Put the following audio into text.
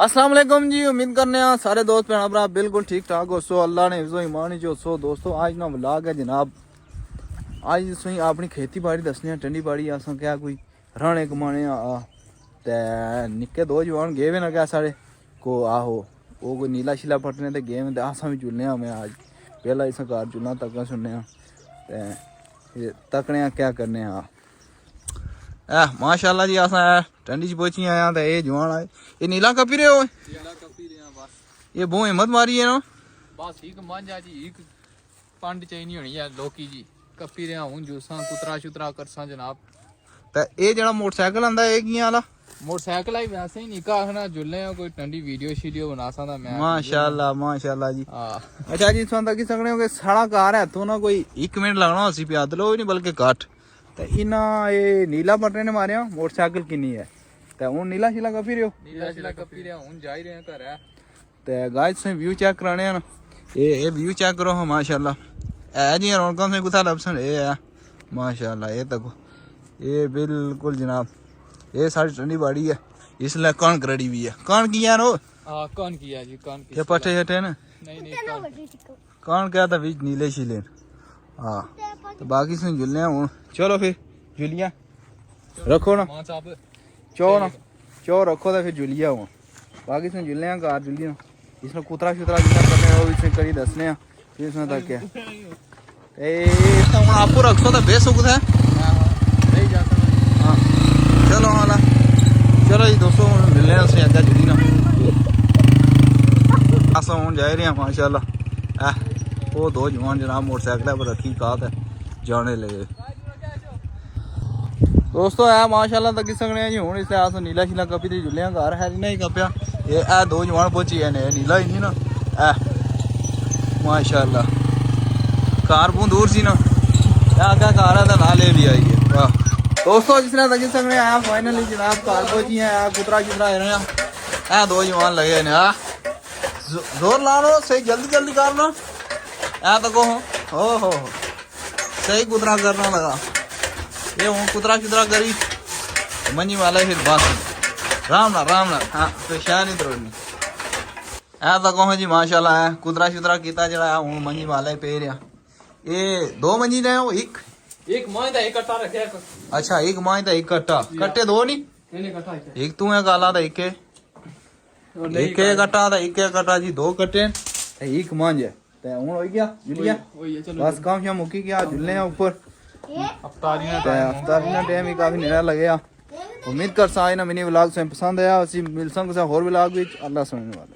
अस्सलाम वालेकुम जी। उम्मीद करने हैं सारे दोस्त भैन भरा बिल्कुल ठीक ठाक हो सो अल्लाह ने हिफ्ज़ो ईमान जो सो दोस्तों आज ना व्लॉग है जनाब। आज तुसें अपनी खेती बाड़ी दसने ठंडी बाड़ी असां क्या कोई राणे कमाने ते निक्के दो जवान गए वे ना क्या साढ़े को आहो वो कोई नीला शिला पटने ते गए ते असां भी चुनने मैं आज पहला इस घर चुना तक सुनने ते तकने क्या करने माशाल्लाह जी असां ठंडी च पहुंची आया ते ये जवान आए ये नीला कपी रहे हो ये बहुत हिम्मत मारी है ना बस एक मांझा जी एक पंड चाहिए होनी है लोकी जी कपी रहा हूं जूसा कुतरा शुतरा करसा जनाब। ते ये जेड़ा मोटरसाइकिल आंदा है कियां वाला मोटरसाइकिल ही वैसे ही निका आखना जुल्ले कोई ठंडी वीडियो शीडियो बना सकदा मैं माशाल्लाह जी। अच्छा जी तुम तक सकने हो कि सारा कार है तो ना कोई 1 मिनट लगना उसी पे आदलो नहीं बल्कि घट ते इना ये नीला पटने ने मारिया मोटरसाइकिल किन्नी है ते हुन नीला शिला कपी रहे हो नीला शिला कपी रहा हूं जा ही रहे घर है ते गाइस से व्यू चेक कराने हैं ना ये व्यू चेक करो हम माशाल्लाह है जी रौनकों से कुछ लपसन ये है माशाल्लाह ये देखो ये बिल्कुल जनाब ये सारी ठंडी बाड़ी है इसलिए कणक रड़ी हुई है कौन किया नो कौन किया जी कौन ये पट्टे छटे ना नहीं कौन क्या था बीच नीले शिले हाँ तो बाकी से जुलने हूँ चलो फिर जुलिया रखो ना चो रखो तो फिर जुलिया हूँ बाकी से जुलने घर जुलिया इसमें कुतरा शुतरा जितना करने वो इसमें करी दसने फिर इसमें तक क्या आपको रखो तो बेसुख है हाँ चलो हाला चलो जी दोस्तों मिलने उसने अग्गा जुली ना अस हूँ जा रहे हैं माशाल्लाह वो दो जवान जनाब मोटरसाइकिल पर रखी कात है जाने लगे दोस्तों है माशाल्लाह तक सकने जी हूँ इसलिए अस नीला शिला कपी दी जुलिया घर है नहीं कपया ये ऐ दो जवान पहुंची है नीला ही नहीं ना ऐ माशाल्लाह कार बहुत दूर सी ना क्या कार है ना ले भी आई है वाह दोस्तों जिसने तक सकने आया फाइनली जनाब कार पहुंची है कुतरा शुतरा ऐ दो जवान लगे ने जोर ला लो सही जल्दी जल्दी कर लो ऐ तको हो सही कुतरा करना लगा ये हूँ कुतरा शुतरा करी मंजी वाला फिर बस राम ना हाँ पेशा नहीं तरोड़नी ऐ तको जी माशाल्लाह है कुतरा शुतरा किता जरा हूँ मंजी वाला पे रहा ये दो मंजी ने हो एक मांझ दा एक कट्टा रखया अच्छा एक मांझ दा एक कट्टा कट्टे दो नहीं कट्टा एक तू है काला दा एक कट्टा दा एक कट्टा जी दो कट्टे एक मांझ है ते हुन हो गया जुलिया बस काम शाम मुकी गया जुलने हैं ऊपर अफ्तारी टाइम ही काफी नेरा लगे उम्मीद कर सा ना मिनी व्लॉग से पसंद आया उसी मिल संग से और व्लॉग भी अल्लाह सुनने वाला।